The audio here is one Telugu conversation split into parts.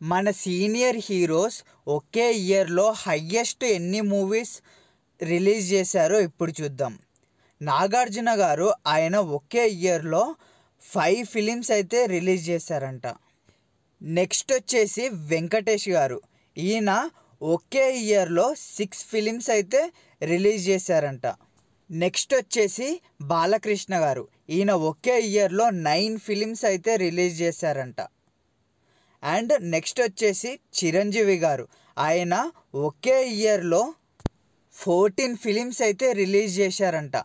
మన సీనియర్ హీరోస్ ఒకే ఇయర్లో హయ్యెస్ట్ ఎన్ని మూవీస్ రిలీజ్ చేశారో ఇప్పుడు చూద్దాం. నాగార్జున గారు ఆయన ఒకే ఇయర్లో 5 ఫిలిమ్స్ అయితే రిలీజ్ చేశారంట. నెక్స్ట్ వచ్చేసి వెంకటేష్ గారు, ఈయన ఒకే ఇయర్లో 6 ఫిలిమ్స్ అయితే రిలీజ్ చేశారంట. నెక్స్ట్ వచ్చేసి బాలకృష్ణ గారు, ఈయన ఒకే ఇయర్లో 9 ఫిలిమ్స్ అయితే రిలీజ్ చేశారంట. అండ్ నెక్స్ట్ వచ్చేసి చిరంజీవి గారు, ఆయన ఒకే ఇయర్లో 14 ఫిలిమ్స్ అయితే రిలీజ్ చేశారంట.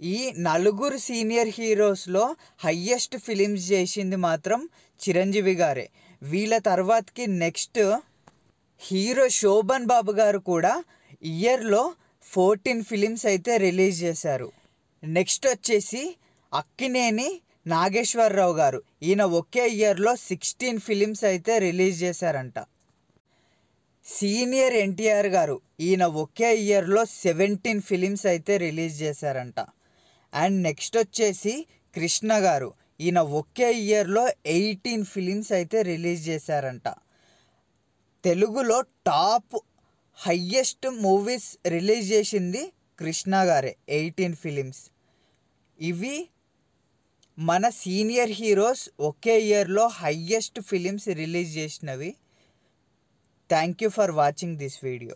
ఈ నలుగురు సీనియర్ హీరోస్లో హయ్యెస్ట్ ఫిలిమ్స్ చేసింది మాత్రం చిరంజీవి గారే. వీళ్ళ తర్వాతకి నెక్స్ట్ హీరో శోభన్ బాబు గారు కూడా ఇయర్లో 14 ఫిలిమ్స్ అయితే రిలీజ్ చేశారు. నెక్స్ట్ వచ్చేసి అక్కినేని నాగేశ్వరరావు గారు, ఈయన ఒకే ఇయర్లో 16 ఫిలిమ్స్ అయితే రిలీజ్ చేశారంట. సీనియర్ ఎన్టీఆర్ గారు, ఈయన ఒకే ఇయర్లో 17 ఫిలిమ్స్ అయితే రిలీజ్ చేశారంట. అండ్ నెక్స్ట్ వచ్చేసి కృష్ణ గారు, ఈయన ఒకే ఇయర్లో 18 ఫిలిమ్స్ అయితే రిలీజ్ చేశారంట. తెలుగులో టాప్ హయ్యెస్ట్ మూవీస్ రిలీజ్ చేసింది కృష్ణ గారే, 18 ఫిలిమ్స్. ఇవి మన సీనియర్ హీరోస్ ఒకే ఇయర్లో హయ్యెస్ట్ ఫిలిమ్స్ రిలీజ్ చేసినవి. Thank you for watching this video.